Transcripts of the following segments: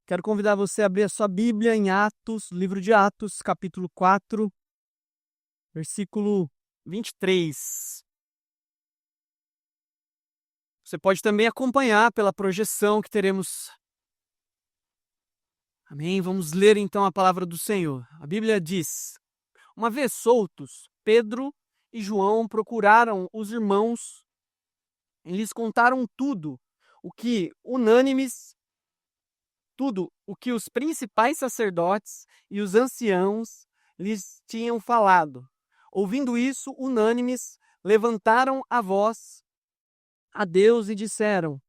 Quero convidar você a abrir a sua Bíblia em Atos, livro de Atos, capítulo 4, versículo 23. Você pode também acompanhar pela projeção que teremos. Amém? Vamos ler então a palavra do Senhor. A Bíblia diz: Uma vez soltos, Pedro e João procuraram os irmãos e lhes contaram tudo o que os principais sacerdotes e os anciãos lhes tinham falado. Ouvindo isso, unânimes, levantaram a voz a Deus e disseram: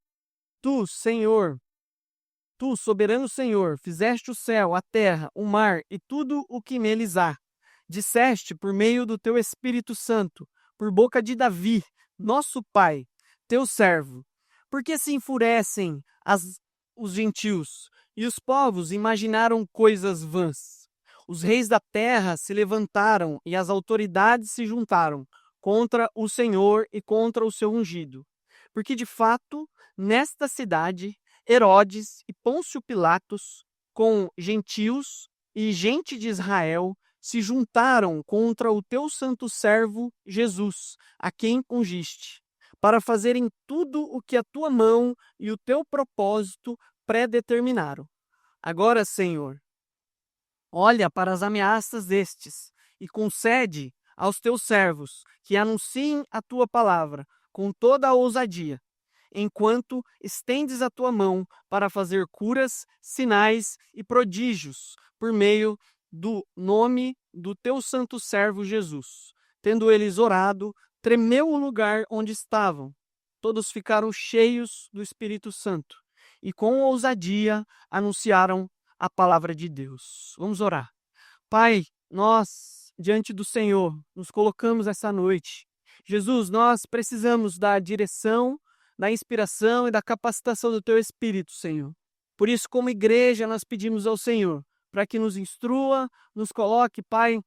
Tu, Senhor, Tu, soberano Senhor, fizeste o céu, a terra, o mar e tudo o que neles há. Disseste por meio do teu Espírito Santo, por boca de Davi, nosso pai, teu servo. Por que se enfurecem os gentios e os povos imaginaram coisas vãs? Os reis da terra se levantaram e as autoridades se juntaram contra o Senhor e contra o seu ungido. Porque de fato, nesta cidade, Herodes e Pôncio Pilatos, com gentios e gente de Israel, se juntaram contra o teu santo servo Jesus, a quem ungiste, para fazerem tudo o que a tua mão e o teu propósito predeterminaram. Agora, Senhor, olha para as ameaças destes e concede aos teus servos que anunciem a tua palavra com toda a ousadia, enquanto estendes a tua mão para fazer curas, sinais e prodígios por meio do nome do teu santo servo Jesus. Tendo eles orado, tremeu o lugar onde estavam. Todos ficaram cheios do Espírito Santo e com ousadia anunciaram a palavra de Deus. Vamos orar. Pai, nós, diante do Senhor, nos colocamos essa noite. Jesus, nós precisamos da direção, da inspiração e da capacitação do Teu Espírito, Senhor. Por isso, como igreja, nós pedimos ao Senhor para que nos instrua, nos coloque, Pai,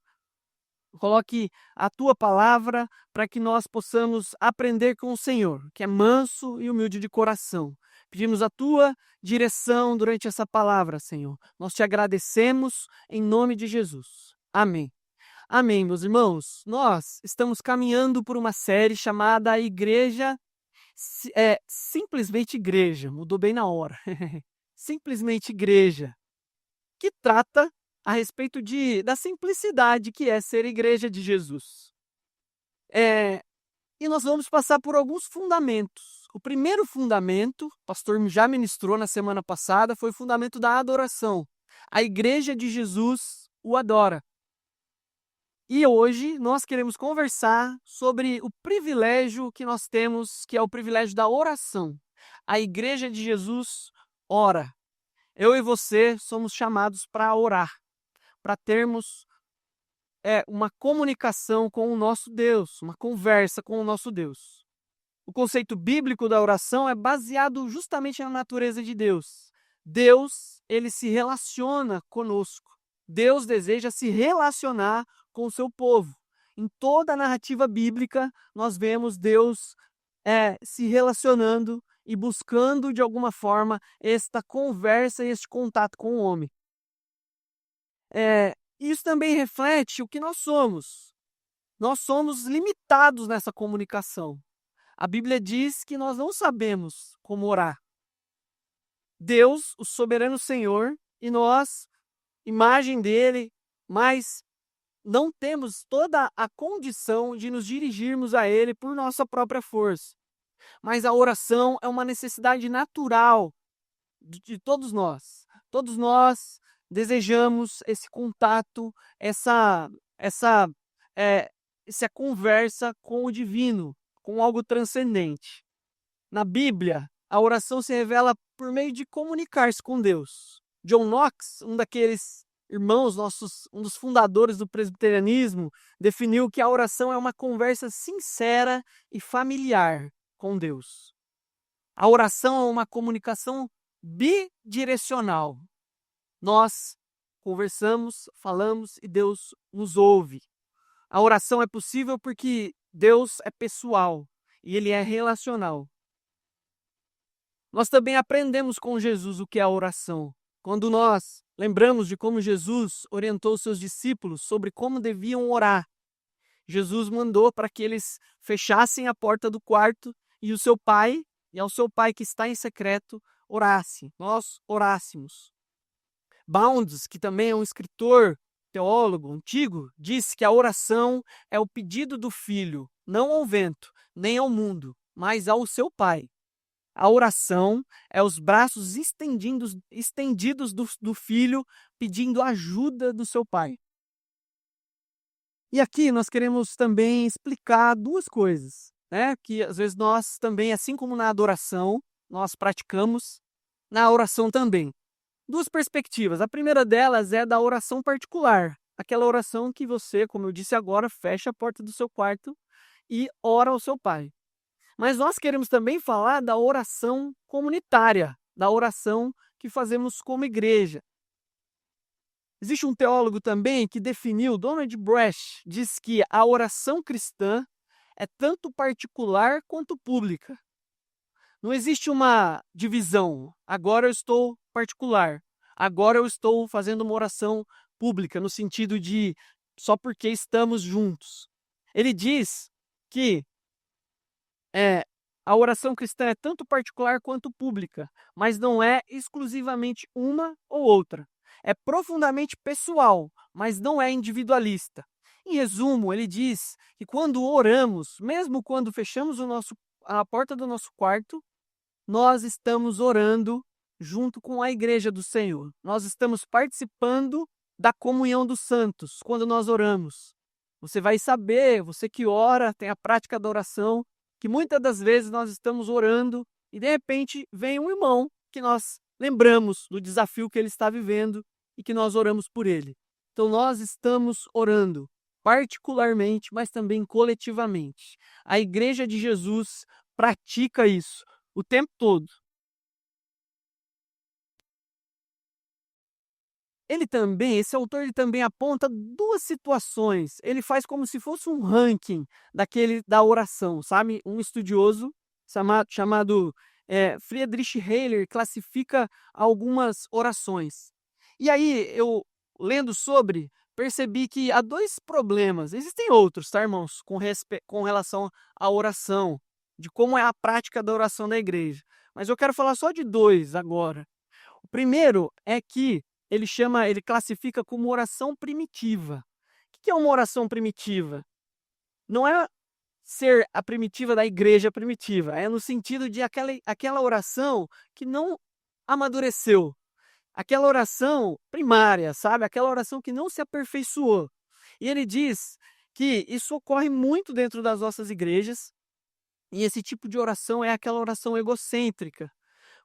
coloque a Tua palavra para que nós possamos aprender com o Senhor, que é manso e humilde de coração. Pedimos a Tua direção durante essa palavra, Senhor. Nós Te agradecemos em nome de Jesus. Amém. Amém, meus irmãos. Nós estamos caminhando por uma série chamada Simplesmente Igreja. Mudou bem na hora. Simplesmente Igreja. Que trata a respeito da simplicidade que é ser igreja de Jesus. E nós vamos passar por alguns fundamentos. O primeiro fundamento, o pastor já ministrou na semana passada, foi o fundamento da adoração. A igreja de Jesus o adora. E hoje nós queremos conversar sobre o privilégio que nós temos, que é o privilégio da oração. A igreja de Jesus ora. Eu e você somos chamados para orar, para termos uma comunicação com o nosso Deus, uma conversa com o nosso Deus. O conceito bíblico da oração é baseado justamente na natureza de Deus. Deus, ele se relaciona conosco. Deus deseja se relacionar com o seu povo. Em toda a narrativa bíblica, nós vemos Deus se relacionando e buscando, de alguma forma, esta conversa e este contato com o homem. Isso também reflete o que nós somos. Nós somos limitados nessa comunicação. A Bíblia diz que nós não sabemos como orar. Deus, o soberano Senhor, e nós, imagem dele, mas não temos toda a condição de nos dirigirmos a ele por nossa própria força. Mas a oração é uma necessidade natural de todos nós. Todos nós desejamos esse contato, essa conversa com o divino, com algo transcendente. Na Bíblia, a oração se revela por meio de comunicar-se com Deus. John Knox, um daqueles irmãos nossos, um dos fundadores do presbiterianismo, definiu que a oração é uma conversa sincera e familiar com Deus. A oração é uma comunicação bidirecional. Nós conversamos, falamos e Deus nos ouve. A oração é possível porque Deus é pessoal e Ele é relacional. Nós também aprendemos com Jesus o que é a oração. Quando nós lembramos de como Jesus orientou seus discípulos sobre como deviam orar, Jesus mandou para que eles fechassem a porta do quarto e ao seu pai que está em secreto, orasse. Nós orássemos. Bounds, que também é um escritor, teólogo antigo, disse que a oração é o pedido do filho, não ao vento, nem ao mundo, mas ao seu pai. A oração é os braços estendidos do filho pedindo ajuda do seu pai. E aqui nós queremos também explicar duas coisas, né? Que às vezes nós também, assim como na adoração, nós praticamos, na oração também. Duas perspectivas. A primeira delas é da oração particular, aquela oração que você, como eu disse agora, fecha a porta do seu quarto e ora ao seu pai. Mas nós queremos também falar da oração comunitária, da oração que fazemos como igreja. Existe um teólogo também que definiu, Donald Brash, diz que a oração cristã é tanto particular quanto pública. Não existe uma divisão. Agora eu estou particular. Agora eu estou fazendo uma oração pública, no sentido de só porque estamos juntos. Ele diz que a oração cristã é tanto particular quanto pública, mas não é exclusivamente uma ou outra. É profundamente pessoal, mas não é individualista. Em resumo, ele diz que quando oramos, mesmo quando fechamos a porta do nosso quarto, nós estamos orando junto com a igreja do Senhor. Nós estamos participando da comunhão dos santos quando nós oramos. Você vai saber, você que ora, tem a prática da oração, que muitas das vezes nós estamos orando e de repente vem um irmão que nós lembramos do desafio que ele está vivendo e que nós oramos por ele. Então nós estamos orando particularmente, mas também coletivamente. A Igreja de Jesus pratica isso o tempo todo. Esse autor, ele também aponta duas situações. Ele faz como se fosse um ranking da oração, sabe? Um estudioso chamado Friedrich Hayler classifica algumas orações. E aí, eu lendo sobre, percebi que há dois problemas. Existem outros, tá, irmãos? Com relação à oração, de como é a prática da oração da igreja. Mas eu quero falar só de dois agora. O primeiro é que ele classifica como oração primitiva. O que é uma oração primitiva? Não é ser a primitiva da igreja primitiva, é no sentido de aquela oração que não amadureceu, aquela oração primária, sabe? Aquela oração que não se aperfeiçoou. E ele diz que isso ocorre muito dentro das nossas igrejas, e esse tipo de oração é aquela oração egocêntrica,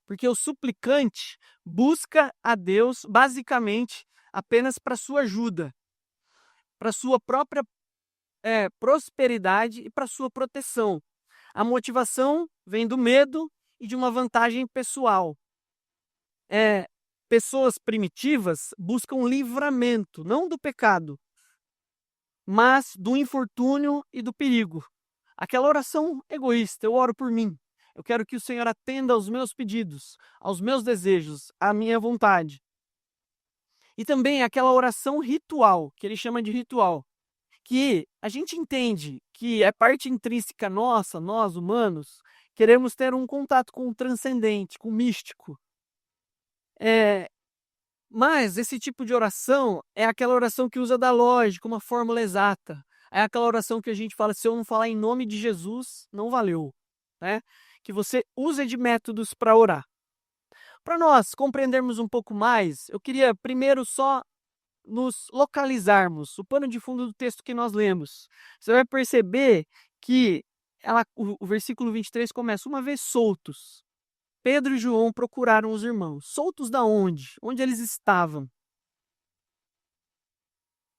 porque o suplicante busca a Deus basicamente apenas para sua ajuda, para sua própria prosperidade e para sua proteção. A motivação vem do medo e de uma vantagem pessoal. Pessoas primitivas buscam livramento, não do pecado, mas do infortúnio e do perigo. Aquela oração egoísta, eu oro por mim. Eu quero que o Senhor atenda aos meus pedidos, aos meus desejos, à minha vontade. E também aquela oração ritual, que ele chama de ritual, que a gente entende que é parte intrínseca nossa, nós humanos, queremos ter um contato com o transcendente, com o místico. Mas esse tipo de oração é aquela oração que usa da lógica, uma fórmula exata. É aquela oração que a gente fala, se eu não falar em nome de Jesus, não valeu, né? Que você use de métodos para orar. Para nós compreendermos um pouco mais, eu queria primeiro só nos localizarmos, o pano de fundo do texto que nós lemos. Você vai perceber que o versículo 23 começa, uma vez soltos, Pedro e João procuraram os irmãos. Soltos da onde? Onde eles estavam?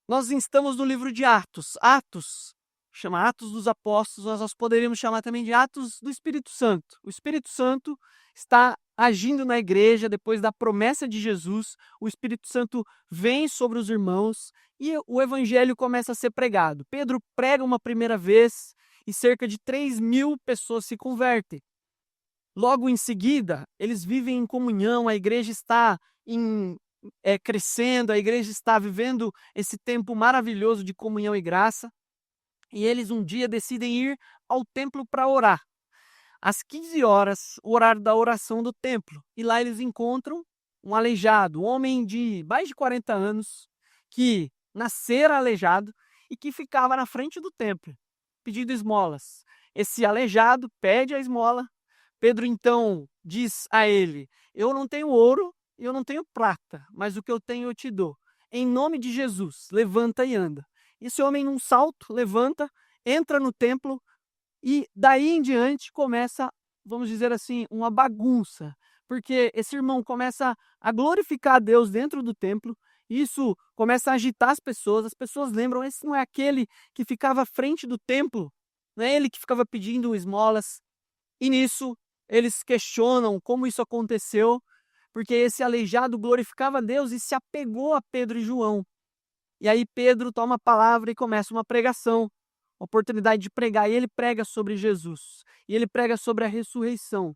Nós estamos no livro de Atos. Atos, chama Atos dos Apóstolos, nós poderíamos chamar também de Atos do Espírito Santo. O Espírito Santo está agindo na igreja depois da promessa de Jesus. O Espírito Santo vem sobre os irmãos e o evangelho começa a ser pregado. Pedro prega uma primeira vez e cerca de 3.000 pessoas se convertem. Logo em seguida, eles vivem em comunhão, a igreja está crescendo, a igreja está vivendo esse tempo maravilhoso de comunhão e graça. E eles um dia decidem ir ao templo para orar. Às 15 horas, o horário da oração do templo. E lá eles encontram um aleijado, um homem de mais de 40 anos, que nascera aleijado e que ficava na frente do templo, pedindo esmolas. Esse aleijado pede a esmola. Pedro então diz a ele: eu não tenho ouro e eu não tenho prata, mas o que eu tenho eu te dou. Em nome de Jesus, levanta e anda. Esse homem, num salto, levanta, entra no templo e daí em diante começa, vamos dizer assim, uma bagunça. Porque esse irmão começa a glorificar a Deus dentro do templo, isso começa a agitar as pessoas lembram, esse não é aquele que ficava à frente do templo, não é ele que ficava pedindo esmolas. E nisso eles questionam como isso aconteceu, porque esse aleijado glorificava a Deus e se apegou a Pedro e João. E aí Pedro toma a palavra e começa uma pregação, oportunidade de pregar, e ele prega sobre Jesus, e ele prega sobre a ressurreição.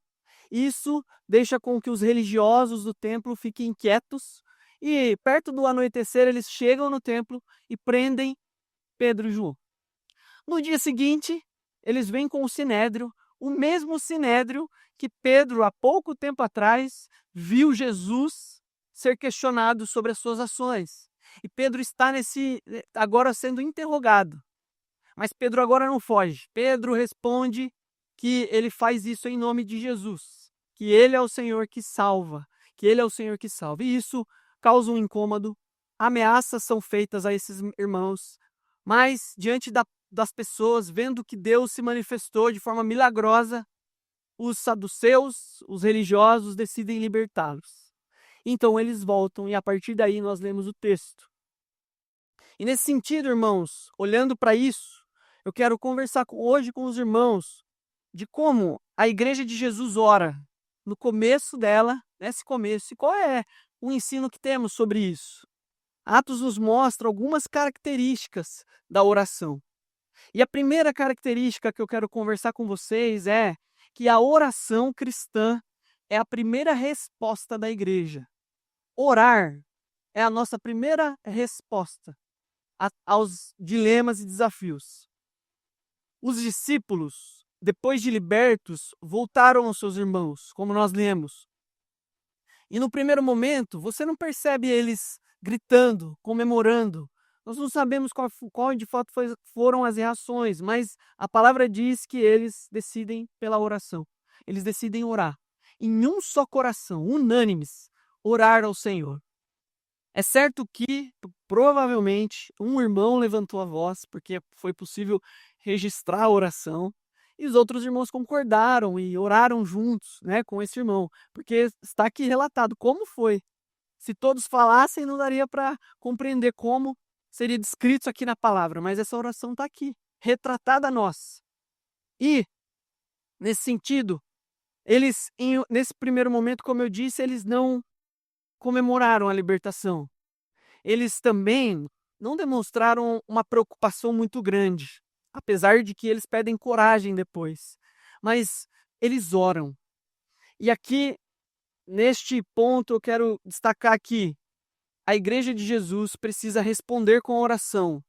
Isso deixa com que os religiosos do templo fiquem inquietos, e perto do anoitecer eles chegam no templo e prendem Pedro e João. No dia seguinte, eles vêm com o sinédrio, o mesmo sinédrio que Pedro, há pouco tempo atrás, viu Jesus ser questionado sobre as suas ações. E Pedro está agora sendo interrogado. Mas Pedro agora não foge. Pedro responde que ele faz isso em nome de Jesus, que ele é o Senhor que salva, que ele é o Senhor que salva. E isso causa um incômodo. Ameaças são feitas a esses irmãos, mas diante das pessoas, vendo que Deus se manifestou de forma milagrosa, os saduceus, os religiosos, decidem libertá-los. Então eles voltam e a partir daí nós lemos o texto. E nesse sentido, irmãos, olhando para isso, eu quero conversar hoje com os irmãos de como a Igreja de Jesus ora no começo dela, nesse começo, e qual é o ensino que temos sobre isso. Atos nos mostra algumas características da oração. E a primeira característica que eu quero conversar com vocês é que a oração cristã é a primeira resposta da igreja. Orar é a nossa primeira resposta aos dilemas e desafios. Os discípulos, depois de libertos, voltaram aos seus irmãos, como nós lemos. E no primeiro momento, você não percebe eles gritando, comemorando. Nós não sabemos qual de fato foram as reações, mas a palavra diz que eles decidem pela oração. Eles decidem orar. Em um só coração, unânimes, orar ao Senhor. É certo que, provavelmente, um irmão levantou a voz, porque foi possível registrar a oração, e os outros irmãos concordaram e oraram juntos, né, com esse irmão, porque está aqui relatado como foi. Se todos falassem, não daria para compreender como seria descrito aqui na palavra, mas essa oração está aqui, retratada a nós. E, nesse sentido, eles, nesse primeiro momento, como eu disse, eles não comemoraram a libertação. Eles também não demonstraram uma preocupação muito grande, apesar de que eles pedem coragem depois. Mas eles oram. E aqui, neste ponto, eu quero destacar que a Igreja de Jesus precisa responder com a oração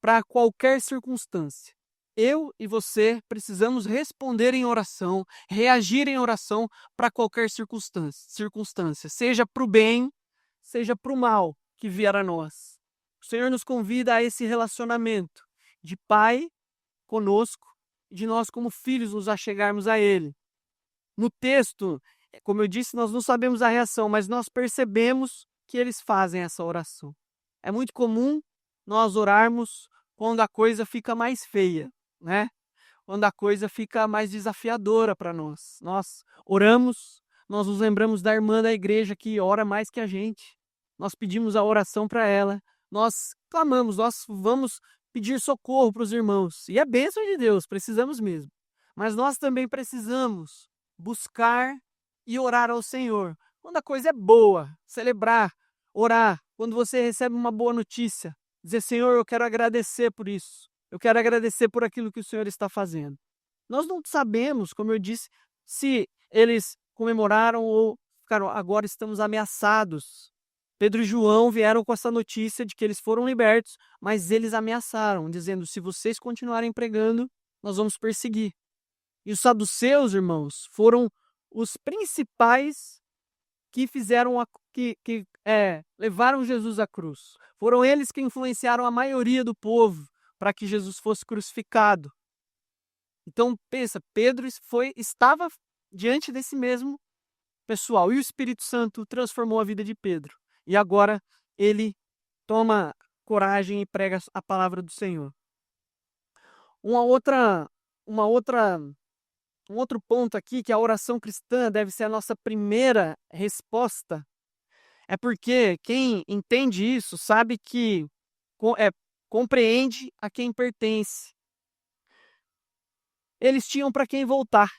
para qualquer circunstância. Eu e você precisamos responder em oração, reagir em oração para qualquer circunstância, seja para o bem, seja para o mal que vier a nós. O Senhor nos convida a esse relacionamento de Pai conosco, de nós como filhos nos achegarmos a Ele. No texto, como eu disse, nós não sabemos a reação, mas nós percebemos que eles fazem essa oração. É muito comum nós orarmos quando a coisa fica mais feia, né? Quando a coisa fica mais desafiadora para nós. Nós oramos, nós nos lembramos da irmã da igreja que ora mais que a gente. Nós pedimos a oração para ela, nós clamamos, nós vamos pedir socorro para os irmãos. E é bênção de Deus, precisamos mesmo. Mas nós também precisamos buscar e orar ao Senhor. Quando a coisa é boa, celebrar, orar. Quando você recebe uma boa notícia, dizer: Senhor, eu quero agradecer por isso. Eu quero agradecer por aquilo que o Senhor está fazendo. Nós não sabemos, como eu disse, se eles comemoraram ou ficaram, agora estamos ameaçados. Pedro e João vieram com essa notícia de que eles foram libertos, mas eles ameaçaram, dizendo: se vocês continuarem pregando, nós vamos perseguir. E os saduceus, irmãos, foram os principais que fizeram levaram Jesus à cruz. Foram eles que influenciaram a maioria do povo para que Jesus fosse crucificado. Então, pensa, Pedro estava diante desse mesmo pessoal, e o Espírito Santo transformou a vida de Pedro. E agora ele toma coragem e prega a palavra do Senhor. Um outro ponto aqui, que a oração cristã deve ser a nossa primeira resposta, é porque quem entende isso sabe que compreende a quem pertence. Eles tinham para quem voltar.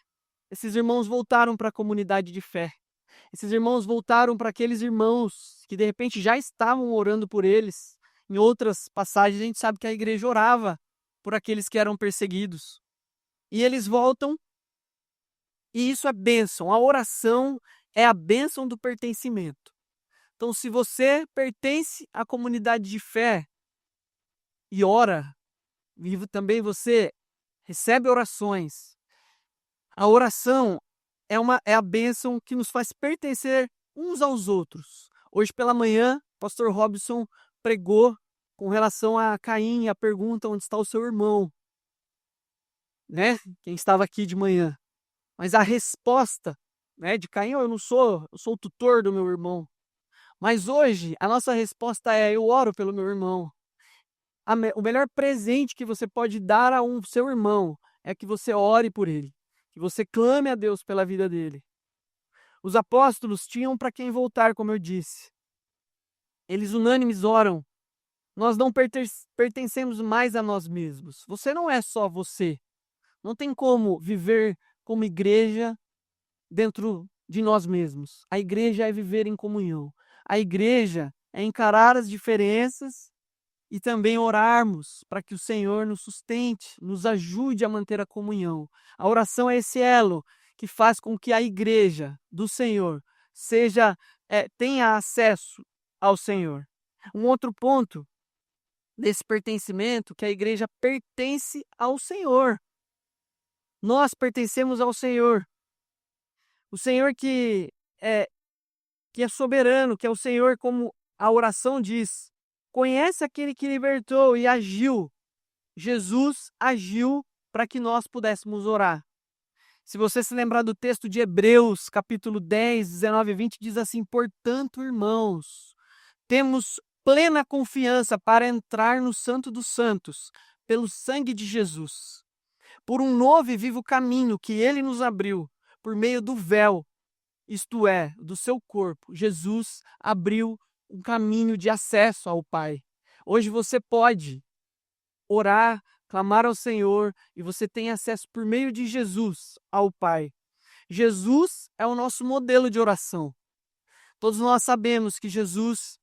Esses irmãos voltaram para a comunidade de fé. Esses irmãos voltaram para aqueles irmãos que de repente já estavam orando por eles. Em outras passagens a gente sabe que a igreja orava por aqueles que eram perseguidos. E eles voltam, e isso é bênção. A oração é a bênção do pertencimento. Então, se você pertence à comunidade de fé e ora, também você recebe orações. A oração é a bênção que nos faz pertencer uns aos outros. Hoje pela manhã, o pastor Robson pregou com relação a Caim, a pergunta: onde está o seu irmão? Né? Quem estava aqui de manhã. Mas a resposta, né, de Caim: eu sou o tutor do meu irmão. Mas hoje a nossa resposta é: eu oro pelo meu irmão. O melhor presente que você pode dar a seu irmão é que você ore por ele, que você clame a Deus pela vida dele. Os apóstolos tinham para quem voltar, como eu disse. Eles unânimes oram: nós não pertencemos mais a nós mesmos. Você não é só você. Não tem como viver como igreja dentro de nós mesmos. A igreja é viver em comunhão. A igreja é encarar as diferenças e também orarmos para que o Senhor nos sustente, nos ajude a manter a comunhão. A oração é esse elo que faz com que a igreja do Senhor tenha acesso ao Senhor. Um outro ponto desse pertencimento, que a igreja pertence ao Senhor. Nós pertencemos ao Senhor. O Senhor que é soberano, que é o Senhor, como a oração diz, conhece aquele que libertou e agiu. Jesus agiu para que nós pudéssemos orar. Se você se lembrar do texto de Hebreus, capítulo 10, 19 e 20, diz assim: portanto, irmãos, temos plena confiança para entrar no Santo dos Santos, pelo sangue de Jesus, por um novo e vivo caminho que ele nos abriu, por meio do véu, isto é, do seu corpo. Jesus abriu um caminho de acesso ao Pai. Hoje você pode orar, clamar ao Senhor, e você tem acesso por meio de Jesus ao Pai. Jesus é o nosso modelo de oração. Todos nós sabemos que Jesus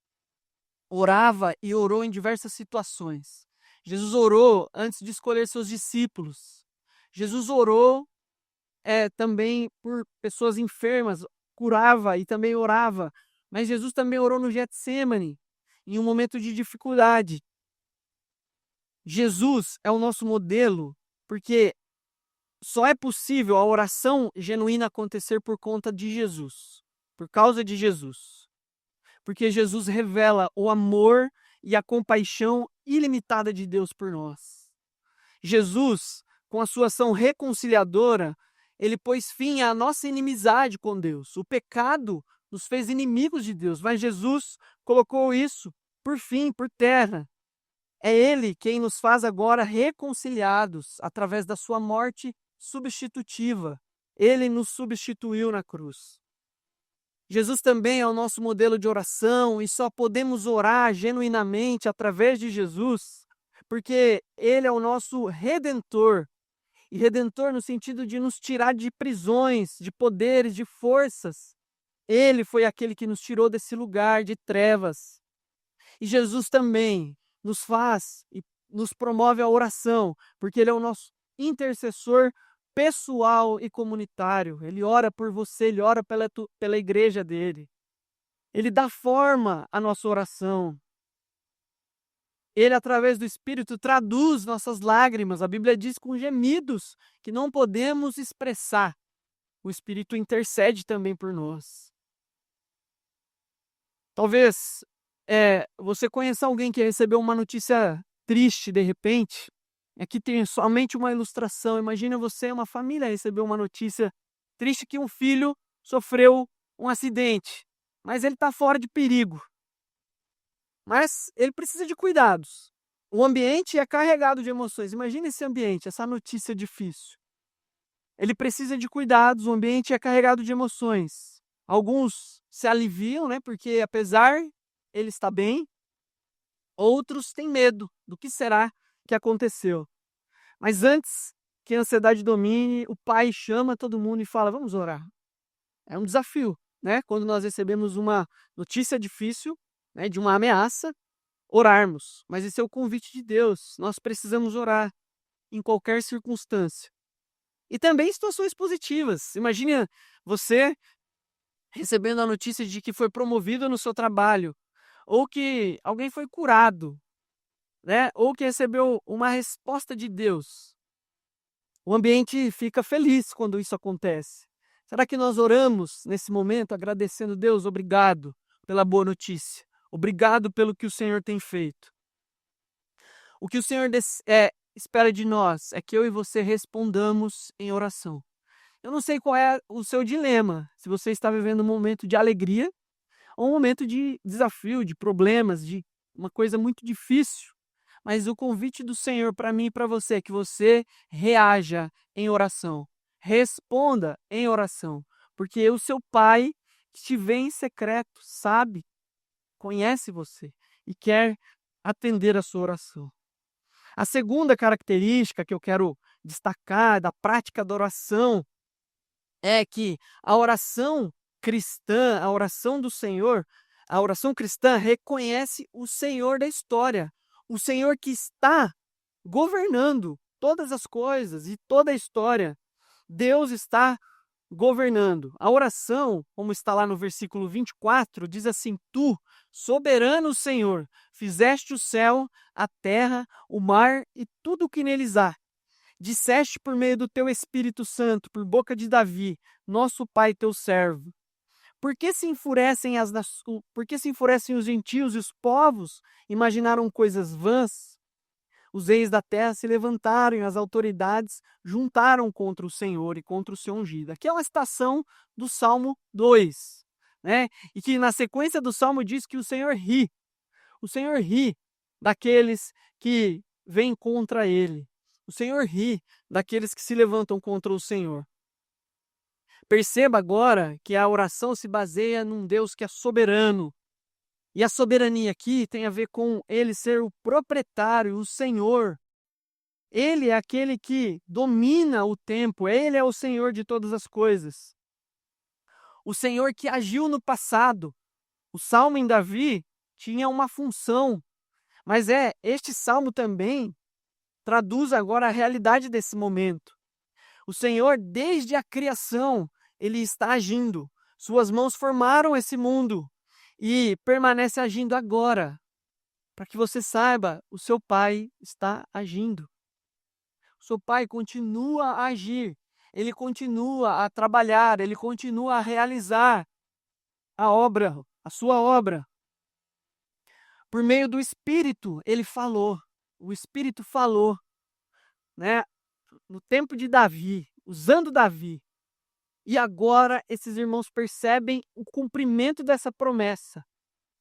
orava e orou em diversas situações. Jesus orou antes de escolher seus discípulos. Jesus orou também por pessoas enfermas, curava e também orava. Mas Jesus também orou no Getsêmani, em um momento de dificuldade. Jesus é o nosso modelo, porque só é possível a oração genuína acontecer por conta de Jesus, por causa de Jesus. Porque Jesus revela o amor e a compaixão ilimitada de Deus por nós. Jesus, com a sua ação reconciliadora, ele pôs fim à nossa inimizade com Deus. O pecado nos fez inimigos de Deus, mas Jesus colocou isso por fim, por terra. É Ele quem nos faz agora reconciliados através da sua morte substitutiva. Ele nos substituiu na cruz. Jesus também é o nosso modelo de oração e só podemos orar genuinamente através de Jesus, porque Ele é o nosso Redentor. E Redentor no sentido de nos tirar de prisões, de poderes, de forças. Ele foi aquele que nos tirou desse lugar de trevas. E Jesus também nos faz e nos promove a oração, porque Ele é o nosso intercessor pessoal e comunitário. Ele ora por você, ele ora pela igreja dele. Ele dá forma à nossa oração. Ele, através do Espírito, traduz nossas lágrimas. A Bíblia diz com gemidos que não podemos expressar. O Espírito intercede também por nós. Talvez você conheça alguém que recebeu uma notícia triste de repente. Aqui tem somente uma ilustração. Imagina você, uma família, recebeu uma notícia triste que um filho sofreu um acidente, mas ele está fora de perigo. Mas ele precisa de cuidados. O ambiente é carregado de emoções. Imagina esse ambiente, essa notícia difícil. Ele precisa de cuidados, o ambiente é carregado de emoções. Alguns se aliviam, né, porque apesar ele está bem, outros têm medo do que será que aconteceu. Mas antes que a ansiedade domine, o pai chama todo mundo e fala: vamos orar. É um desafio, né? Quando nós recebemos uma notícia difícil, né, de uma ameaça, orarmos. Mas esse é o convite de Deus. Nós precisamos orar em qualquer circunstância. E também situações positivas. Imagina você recebendo a notícia de que foi promovido no seu trabalho, ou que alguém foi curado, né? Ou que recebeu uma resposta de Deus. O ambiente fica feliz quando isso acontece. Será que nós oramos nesse momento agradecendo Deus? Obrigado pela boa notícia. Obrigado pelo que o Senhor tem feito. O que o Senhor espera de nós é que eu e você respondamos em oração. Eu não sei qual é o seu dilema, se você está vivendo um momento de alegria ou um momento de desafio, de problemas, de uma coisa muito difícil. Mas o convite do Senhor para mim e para você é que você reaja em oração. Responda em oração. Porque o seu Pai, que te vê em secreto, sabe, conhece você e quer atender a sua oração. A segunda característica que eu quero destacar da prática da oração é que a oração cristã, a oração do Senhor, a oração cristã reconhece o Senhor da história, o Senhor que está governando todas as coisas e toda a história. Deus está governando. A oração, como está lá no versículo 24, diz assim: Tu, soberano Senhor, fizeste o céu, a terra, o mar e tudo o que neles há. Disseste por meio do teu Espírito Santo, por boca de Davi, nosso pai, teu servo. Por que se enfurecem por que se enfurecem os gentios e os povos? Imaginaram coisas vãs. Os reis da terra se levantaram e as autoridades juntaram contra o Senhor e contra o seu ungido. Aqui é uma citação do Salmo 2, né? E que na sequência do Salmo diz que o Senhor ri. O Senhor ri daqueles que vêm contra ele. O Senhor ri daqueles que se levantam contra o Senhor. Perceba agora que a oração se baseia num Deus que é soberano. E a soberania aqui tem a ver com ele ser o proprietário, o Senhor. Ele é aquele que domina o tempo, ele é o Senhor de todas as coisas. O Senhor que agiu no passado. O salmo em Davi tinha uma função, mas este salmo também traduz agora a realidade desse momento. O Senhor, desde a criação, ele está agindo. Suas mãos formaram esse mundo e permanece agindo agora. Para que você saiba, o seu Pai está agindo. O seu Pai continua a agir. Ele continua a trabalhar, ele continua a realizar a obra, a sua obra. Por meio do Espírito, ele falou. O Espírito falou, né? No tempo de Davi, usando Davi. E agora esses irmãos percebem o cumprimento dessa promessa.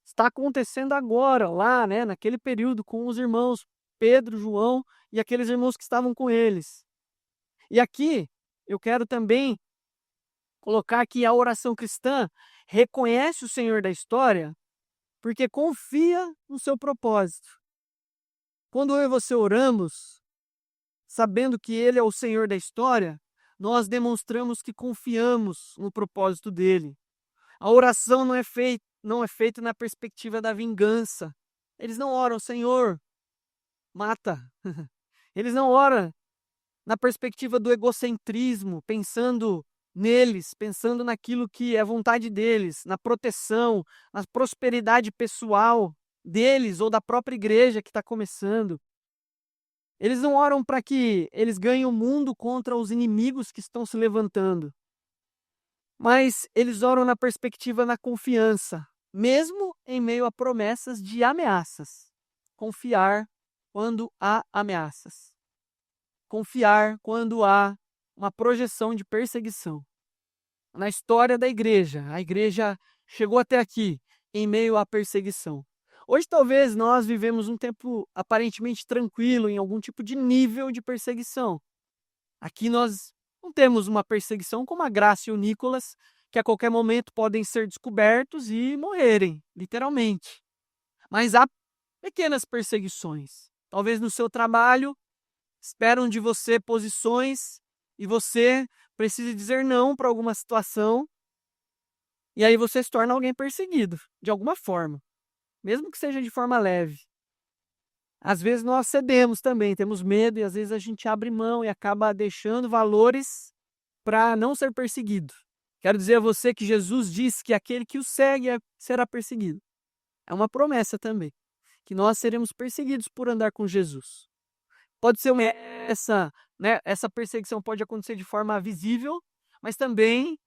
Está acontecendo agora, lá, né, naquele período, com os irmãos Pedro, João e aqueles irmãos que estavam com eles. E aqui eu quero também colocar que a oração cristã reconhece o Senhor da história porque confia no seu propósito. Quando eu e você oramos, sabendo que Ele é o Senhor da história, nós demonstramos que confiamos no propósito dele. A oração não é feita na perspectiva da vingança. Eles não oram, Senhor, mata. Eles não oram na perspectiva do egocentrismo, pensando neles, pensando naquilo que é vontade deles, na proteção, na prosperidade pessoal deles ou da própria igreja que está começando. Eles não oram para que eles ganhem o mundo contra os inimigos que estão se levantando, mas eles oram na perspectiva da confiança, mesmo em meio a promessas de ameaças. Confiar quando há ameaças. Confiar quando há uma projeção de perseguição. Na história da igreja, a igreja chegou até aqui em meio à perseguição. Hoje talvez nós vivemos um tempo aparentemente tranquilo em algum tipo de nível de perseguição. Aqui nós não temos uma perseguição como a Graça e o Nicolas, que a qualquer momento podem ser descobertos e morrerem, literalmente. Mas há pequenas perseguições. Talvez no seu trabalho esperam de você posições e você precisa dizer não para alguma situação, e aí você se torna alguém perseguido, de alguma forma, mesmo que seja de forma leve. Às vezes nós cedemos também, temos medo e às vezes a gente abre mão e acaba deixando valores para não ser perseguido. Quero dizer a você que Jesus disse que aquele que o segue será perseguido. É uma promessa também, que nós seremos perseguidos por andar com Jesus. Pode ser essa perseguição pode acontecer de forma visível, mas também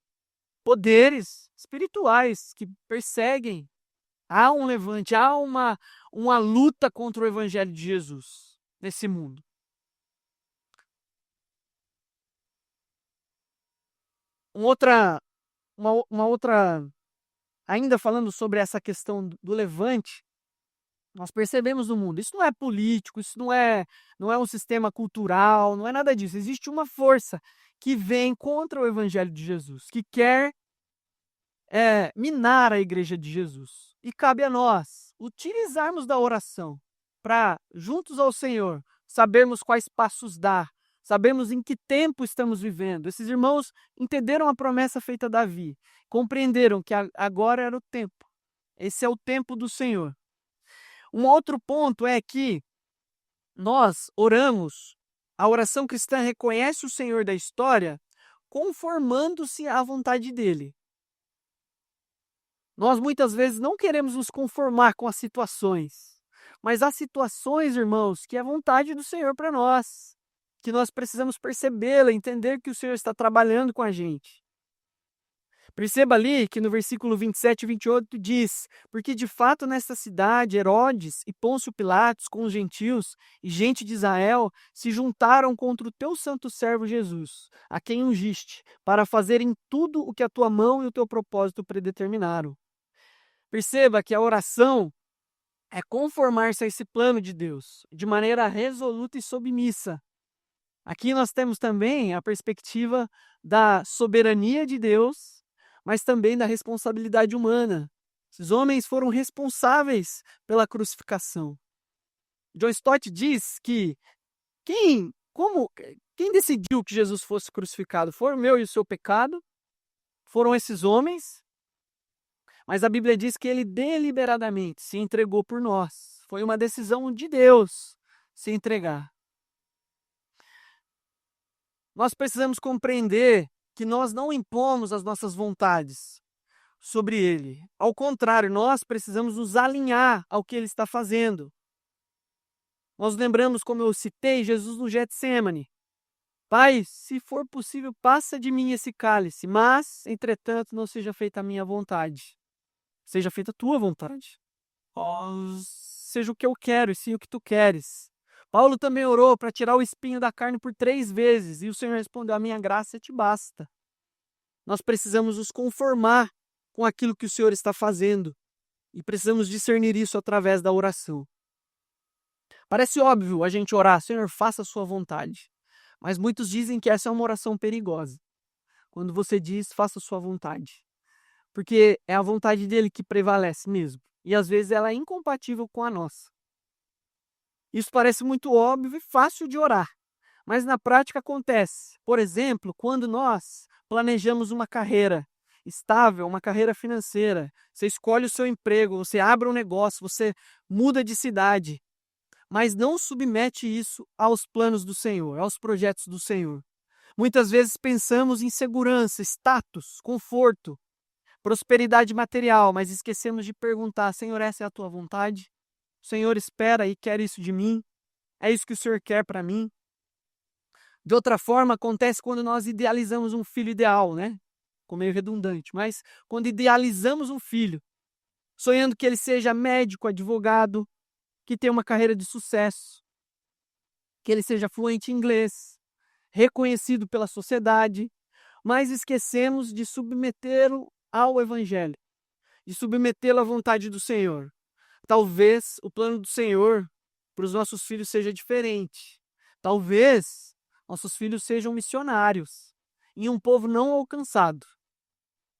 poderes espirituais que perseguem. Há um levante, há uma luta contra o evangelho de Jesus nesse mundo. Uma outra, ainda falando sobre essa questão do levante, nós percebemos no mundo, isso não é político, isso não é um sistema cultural, não é nada disso. Existe uma força que vem contra o evangelho de Jesus, que quer minar a igreja de Jesus. E cabe a nós utilizarmos da oração para, juntos ao Senhor, sabermos quais passos dar, sabemos em que tempo estamos vivendo. Esses irmãos entenderam a promessa feita a Davi, compreenderam que agora era o tempo. Esse é o tempo do Senhor. Um outro ponto é que nós oramos, a oração cristã reconhece o Senhor da história, conformando-se à vontade dele. Nós muitas vezes não queremos nos conformar com as situações, mas há situações, irmãos, que é vontade do Senhor para nós, que nós precisamos percebê-la, entender que o Senhor está trabalhando com a gente. Perceba ali que no versículo 27 e 28 diz: porque de fato nesta cidade Herodes e Pôncio Pilatos com os gentios e gente de Israel se juntaram contra o teu santo servo Jesus, a quem ungiste, para fazerem tudo o que a tua mão e o teu propósito predeterminaram. Perceba que a oração é conformar-se a esse plano de Deus, de maneira resoluta e submissa. Aqui nós temos também a perspectiva da soberania de Deus, mas também da responsabilidade humana. Esses homens foram responsáveis pela crucificação. John Stott diz que quem decidiu que Jesus fosse crucificado foi o meu e o seu pecado, foram esses homens, mas a Bíblia diz que ele deliberadamente se entregou por nós. Foi uma decisão de Deus se entregar. Nós precisamos compreender que nós não impomos as nossas vontades sobre ele. Ao contrário, nós precisamos nos alinhar ao que ele está fazendo. Nós lembramos, como eu citei, Jesus no Getsêmani. Pai, se for possível, passa de mim esse cálice, mas, entretanto, não seja feita a minha vontade. Seja feita a tua vontade. Seja o que eu quero e sim o que tu queres. Paulo também orou para tirar o espinho da carne por 3 vezes, e o Senhor respondeu: a minha graça te basta. Nós precisamos nos conformar com aquilo que o Senhor está fazendo, e precisamos discernir isso através da oração. Parece óbvio a gente orar: Senhor, faça a sua vontade. Mas muitos dizem que essa é uma oração perigosa. Quando você diz, faça a sua vontade. Porque é a vontade dele que prevalece mesmo. E às vezes ela é incompatível com a nossa. Isso parece muito óbvio e fácil de orar, mas na prática acontece. Por exemplo, quando nós planejamos uma carreira estável, uma carreira financeira, você escolhe o seu emprego, você abre um negócio, você muda de cidade, mas não submete isso aos planos do Senhor, aos projetos do Senhor. Muitas vezes pensamos em segurança, status, conforto, prosperidade material, mas esquecemos de perguntar: Senhor, essa é a tua vontade? O Senhor espera e quer isso de mim? É isso que o Senhor quer para mim? De outra forma, acontece quando nós idealizamos um filho ideal, né? Ficou meio redundante, mas quando idealizamos um filho, sonhando que ele seja médico, advogado, que tenha uma carreira de sucesso, que ele seja fluente em inglês, reconhecido pela sociedade, mas esquecemos de submetê-lo ao Evangelho, de submetê-lo à vontade do Senhor. Talvez o plano do Senhor para os nossos filhos seja diferente. Talvez nossos filhos sejam missionários em um povo não alcançado.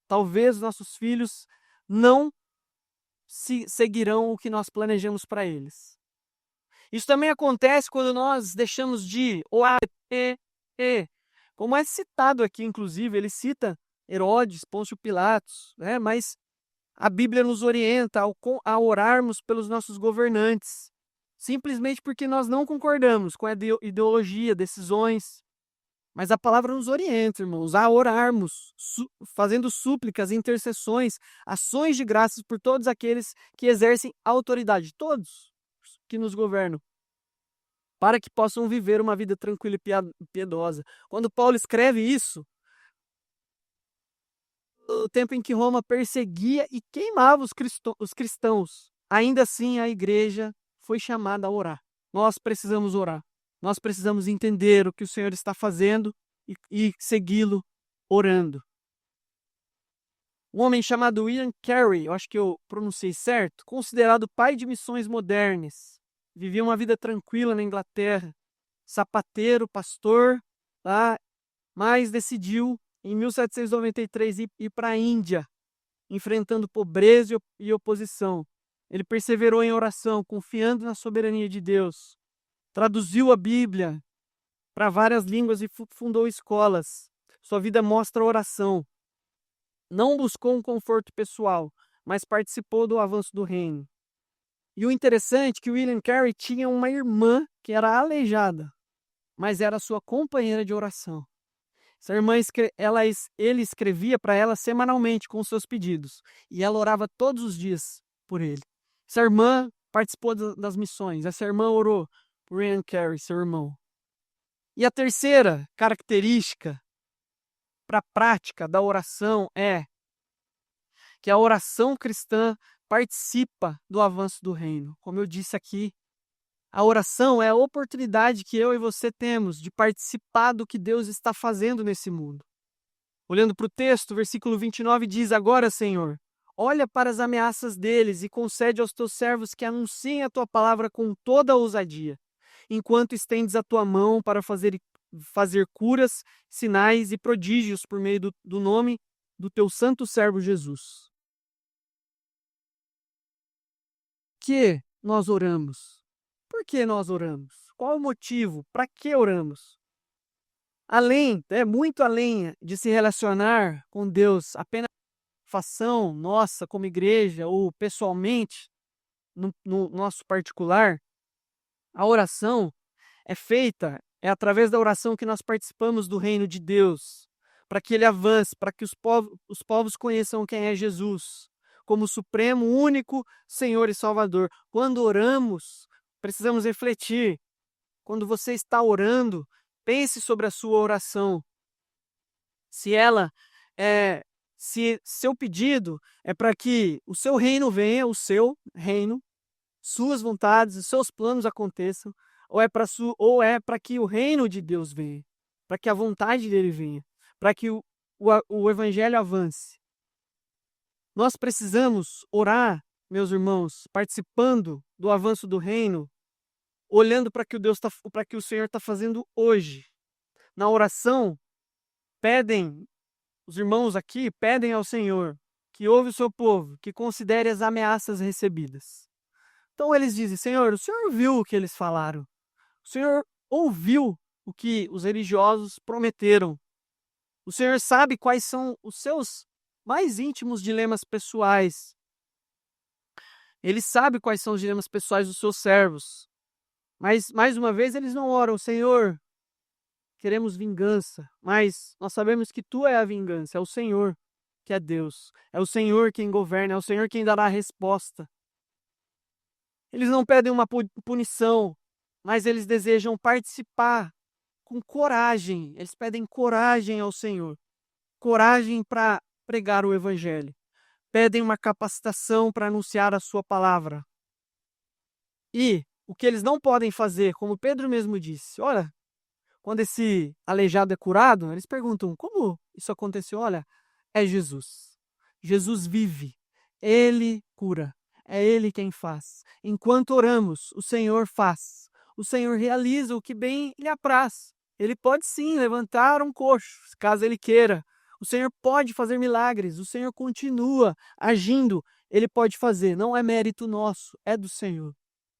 Talvez nossos filhos não seguirão o que nós planejamos para eles. Isso também acontece quando nós deixamos de orar, como é citado aqui, inclusive, ele cita Herodes, Pôncio Pilatos, né? Mas a Bíblia nos orienta a orarmos pelos nossos governantes, simplesmente porque nós não concordamos com a ideologia, decisões. Mas a palavra nos orienta, irmãos, a orarmos, fazendo súplicas, intercessões, ações de graças por todos aqueles que exercem autoridade, todos que nos governam, para que possam viver uma vida tranquila e piedosa. Quando Paulo escreve isso, o tempo em que Roma perseguia e queimava os cristãos, ainda assim a igreja foi chamada a orar. Nós precisamos orar. Nós precisamos entender o que o Senhor está fazendo e segui-lo orando. Um homem chamado William Carey, eu acho que eu pronunciei certo, considerado pai de missões modernas, vivia uma vida tranquila na Inglaterra, sapateiro, pastor, tá? Mas decidiu, em 1793, ir para a Índia, enfrentando pobreza e oposição. Ele perseverou em oração, confiando na soberania de Deus. Traduziu a Bíblia para várias línguas e fundou escolas. Sua vida mostra a oração. Não buscou um conforto pessoal, mas participou do avanço do reino. E o interessante é que William Carey tinha uma irmã que era aleijada, mas era sua companheira de oração. Essa irmã, ele escrevia para ela semanalmente com seus pedidos, e ela orava todos os dias por ele. Essa irmã participou das missões, essa irmã orou por William Carey, seu irmão. E a terceira característica para a prática da oração é que a oração cristã participa do avanço do reino. Como eu disse aqui, a oração é a oportunidade que eu e você temos de participar do que Deus está fazendo nesse mundo. Olhando para o texto, versículo 29 diz: Agora, Senhor, olha para as ameaças deles e concede aos teus servos que anunciem a tua palavra com toda a ousadia, enquanto estendes a tua mão para fazer curas, sinais e prodígios por meio do nome do teu santo servo Jesus. Que nós oramos? Por que nós oramos? Qual o motivo? Para que oramos? Muito além de se relacionar com Deus apenas fação nossa como igreja ou pessoalmente, no nosso particular, a oração é através da oração que nós participamos do reino de Deus, para que ele avance, para que os povos conheçam quem é Jesus, como o supremo, único Senhor e Salvador. Quando oramos, precisamos refletir. Quando você está orando, pense sobre a sua oração. Se seu pedido é para que o seu reino venha, o seu reino, suas vontades, os seus planos aconteçam, ou é para que o reino de Deus venha, para que a vontade dele venha, para que o evangelho avance. Nós precisamos orar, meus irmãos, participando do avanço do reino, olhando para que o Senhor está fazendo hoje. Na oração, os irmãos aqui pedem ao Senhor que ouve o seu povo, que considere as ameaças recebidas. Então eles dizem: Senhor, o Senhor viu o que eles falaram. O Senhor ouviu o que os religiosos prometeram. O Senhor sabe quais são os seus mais íntimos dilemas pessoais. Ele sabe quais são os dilemas pessoais dos seus servos. Mas, mais uma vez, eles não oram, Senhor, queremos vingança, mas nós sabemos que Tu é a vingança, é o Senhor que é Deus, é o Senhor quem governa, é o Senhor quem dará a resposta. Eles não pedem uma punição, mas eles desejam participar com coragem, eles pedem coragem ao Senhor, coragem para pregar o Evangelho, pedem uma capacitação para anunciar a Sua palavra. E o que eles não podem fazer, como Pedro mesmo disse, olha, quando esse aleijado é curado, eles perguntam como isso aconteceu? Olha, é Jesus. Jesus vive, Ele cura, é Ele quem faz. Enquanto oramos, o Senhor faz. O Senhor realiza o que bem lhe apraz. Ele pode sim levantar um coxo, caso Ele queira. O Senhor pode fazer milagres, o Senhor continua agindo. Ele pode fazer, não é mérito nosso, é do Senhor.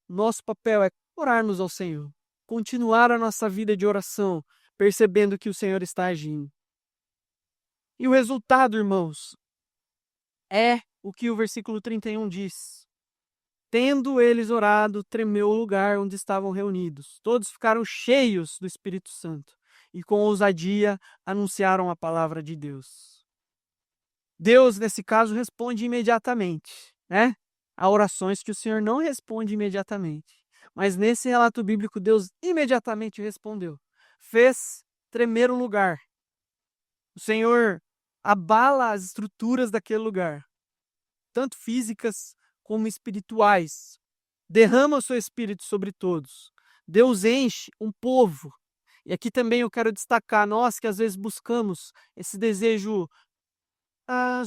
Nosso papel é orarmos ao Senhor, continuar a nossa vida de oração, percebendo que o Senhor está agindo. E o resultado, irmãos, é o que o versículo 31 diz. Tendo eles orado, tremeu o lugar onde estavam reunidos. Todos ficaram cheios do Espírito Santo e com ousadia anunciaram a palavra de Deus. Deus, nesse caso, responde imediatamente, né? Há orações que o Senhor não responde imediatamente. Mas nesse relato bíblico, Deus imediatamente respondeu. Fez tremer o lugar. O Senhor abala as estruturas daquele lugar, tanto físicas como espirituais. Derrama o seu espírito sobre todos. Deus enche um povo. E aqui também eu quero destacar, nós que às vezes buscamos esse desejo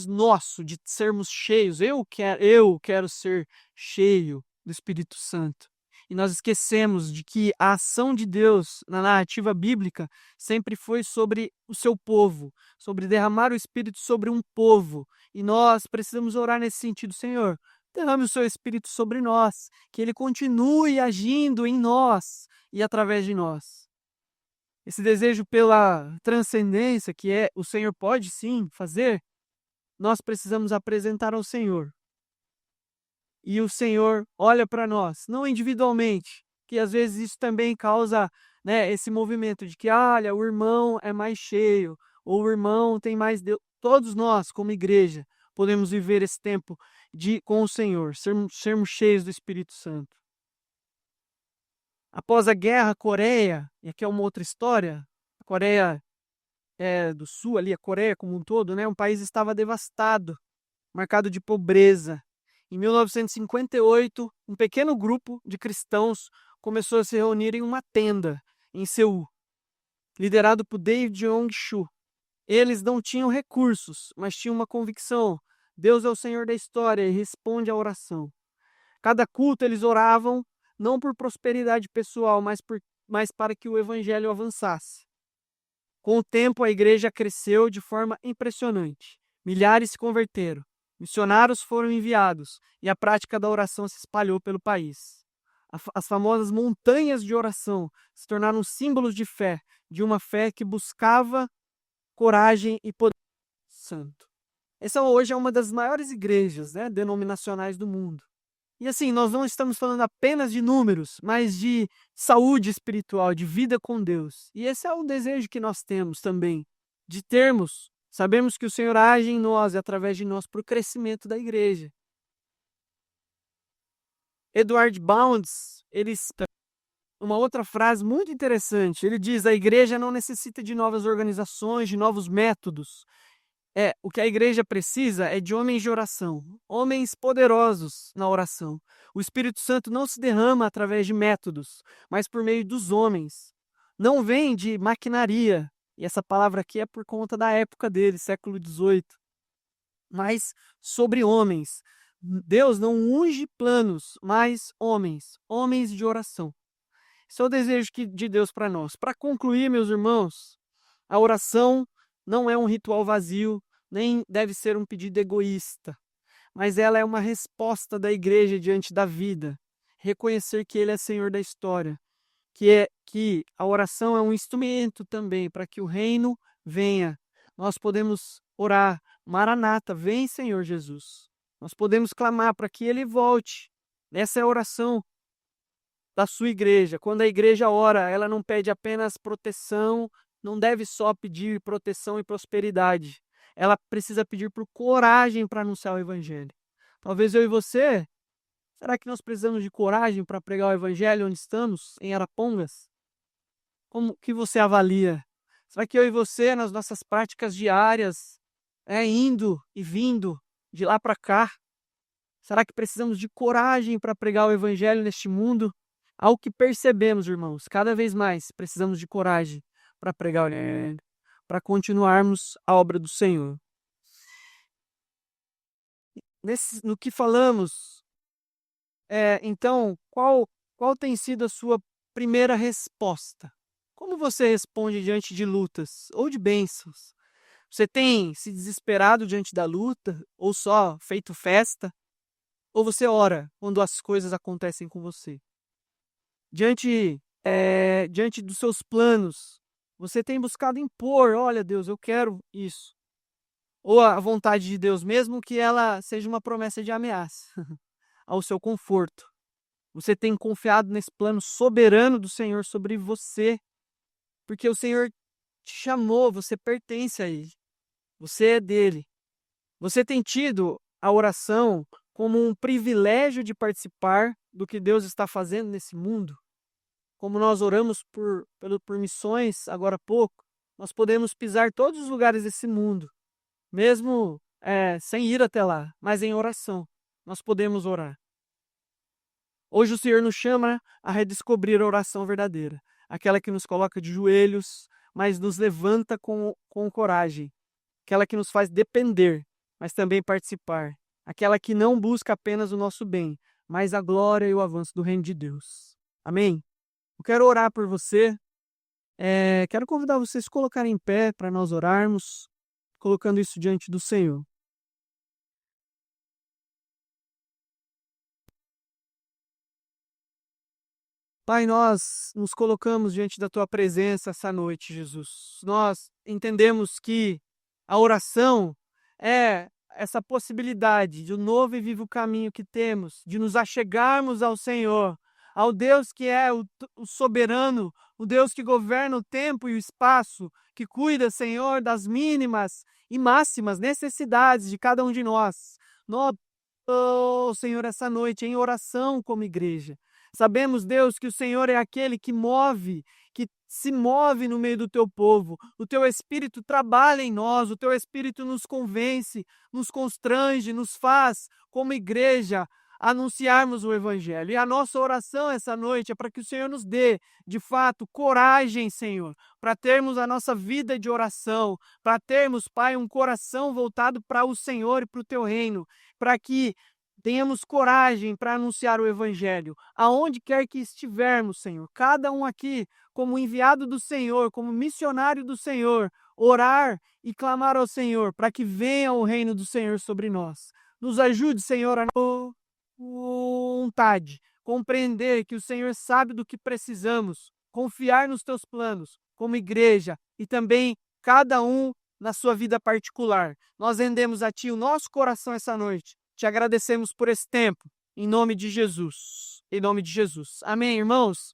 nosso de sermos cheios. Eu quero ser cheio do Espírito Santo. E nós esquecemos de que a ação de Deus na narrativa bíblica sempre foi sobre o seu povo, sobre derramar o Espírito sobre um povo. E nós precisamos orar nesse sentido, Senhor, derrame o seu Espírito sobre nós, que ele continue agindo em nós e através de nós. Esse desejo pela transcendência que o Senhor pode sim fazer, nós precisamos apresentar ao Senhor. E o Senhor olha para nós, não individualmente, que às vezes isso também causa, né, esse movimento de que, olha, o irmão é mais cheio, ou o irmão tem mais Deus. Todos nós, como igreja, podemos viver esse tempo com o Senhor, sermos cheios do Espírito Santo. Após a guerra, a Coreia, e aqui é uma outra história, a Coreia do Sul, ali, a Coreia como um todo, né, um país estava devastado, marcado de pobreza. Em 1958, um pequeno grupo de cristãos começou a se reunir em uma tenda em Seul, liderado por David Yong-Shu. Eles não tinham recursos, mas tinham uma convicção: Deus é o Senhor da história e responde à oração. Cada culto eles oravam não por prosperidade pessoal, mas para que o evangelho avançasse. Com o tempo, a igreja cresceu de forma impressionante. Milhares se converteram. Missionários foram enviados e a prática da oração se espalhou pelo país. As famosas montanhas de oração se tornaram símbolos de fé, de uma fé que buscava coragem e poder santo. Essa hoje é uma das maiores igrejas, né, denominacionais do mundo. E assim, nós não estamos falando apenas de números, mas de saúde espiritual, de vida com Deus. E esse é o desejo que nós temos também, de termos. Sabemos que o Senhor age em nós e através de nós para o crescimento da igreja. Edward Bounds, ele cita uma outra frase muito interessante. Ele diz: a igreja não necessita de novas organizações, de novos métodos. O que a igreja precisa é de homens de oração, homens poderosos na oração. O Espírito Santo não se derrama através de métodos, mas por meio dos homens. Não vem de maquinaria, e essa palavra aqui é por conta da época dele, século XVIII, mas sobre homens. Deus não unge planos, mas homens de oração. Esse é o desejo de Deus para nós. Para concluir, meus irmãos, a oração não é um ritual vazio, nem deve ser um pedido egoísta, mas ela é uma resposta da igreja diante da vida. Reconhecer que Ele é Senhor da história, que a oração é um instrumento também para que o reino venha. Nós podemos orar: Maranata, vem, Senhor Jesus. Nós podemos clamar para que Ele volte. Essa é a oração. da sua igreja. Quando a igreja ora, ela não pede apenas proteção, não deve só pedir proteção e prosperidade. Ela precisa pedir por coragem para anunciar o evangelho. Talvez eu e você, será que nós precisamos de coragem para pregar o evangelho onde estamos, em Arapongas? Como que você avalia? Será que eu e você, nas nossas práticas diárias, indo e vindo de lá para cá, será que precisamos de coragem para pregar o evangelho neste mundo? Ao que percebemos, irmãos, cada vez mais precisamos de coragem para pregar o evangelho, para continuarmos a obra do Senhor. No que falamos, então, qual tem sido a sua primeira resposta? Como você responde diante de lutas ou de bênçãos? Você tem se desesperado diante da luta ou só feito festa? Ou você ora quando as coisas acontecem com você? Diante dos seus planos, você tem buscado impor, olha Deus, eu quero isso. Ou a vontade de Deus, mesmo que ela seja uma promessa de ameaça ao seu conforto. Você tem confiado nesse plano soberano do Senhor sobre você, porque o Senhor te chamou, você pertence a Ele, você é dele. Você tem tido a oração como um privilégio de participar do que Deus está fazendo nesse mundo? Como nós oramos por missões agora há pouco, nós podemos pisar todos os lugares desse mundo, mesmo sem ir até lá, mas em oração, nós podemos orar. Hoje o Senhor nos chama a redescobrir a oração verdadeira, aquela que nos coloca de joelhos, mas nos levanta com coragem, aquela que nos faz depender, mas também participar, aquela que não busca apenas o nosso bem, mas a glória e o avanço do reino de Deus. Amém? Eu quero orar por você, quero convidar vocês a se colocarem em pé para nós orarmos, colocando isso diante do Senhor. Pai, nós nos colocamos diante da Tua presença essa noite, Jesus. Nós entendemos que a oração é essa possibilidade de um novo e vivo caminho que temos, de nos achegarmos ao Senhor, ao Deus que é o soberano, o Deus que governa o tempo e o espaço, que cuida, Senhor, das mínimas e máximas necessidades de cada um de nós. Nós, Senhor, essa noite em oração como igreja, sabemos, Deus, que o Senhor é aquele que se move no meio do teu povo. O teu Espírito trabalha em nós, o teu Espírito nos convence, nos constrange, nos faz, como igreja, anunciarmos o Evangelho. E a nossa oração essa noite é para que o Senhor nos dê, de fato, coragem, Senhor, para termos a nossa vida de oração, para termos, Pai, um coração voltado para o Senhor e para o teu reino, para que tenhamos coragem para anunciar o Evangelho, aonde quer que estivermos, Senhor. Cada um aqui, como enviado do Senhor, como missionário do Senhor, orar e clamar ao Senhor para que venha o reino do Senhor sobre nós. Nos ajude, Senhor, a vontade, compreender que o Senhor sabe do que precisamos, confiar nos teus planos, como igreja, e também cada um na sua vida particular. Nós rendemos a Ti o nosso coração essa noite. Te agradecemos por esse tempo, em nome de Jesus. Em nome de Jesus. Amém, irmãos?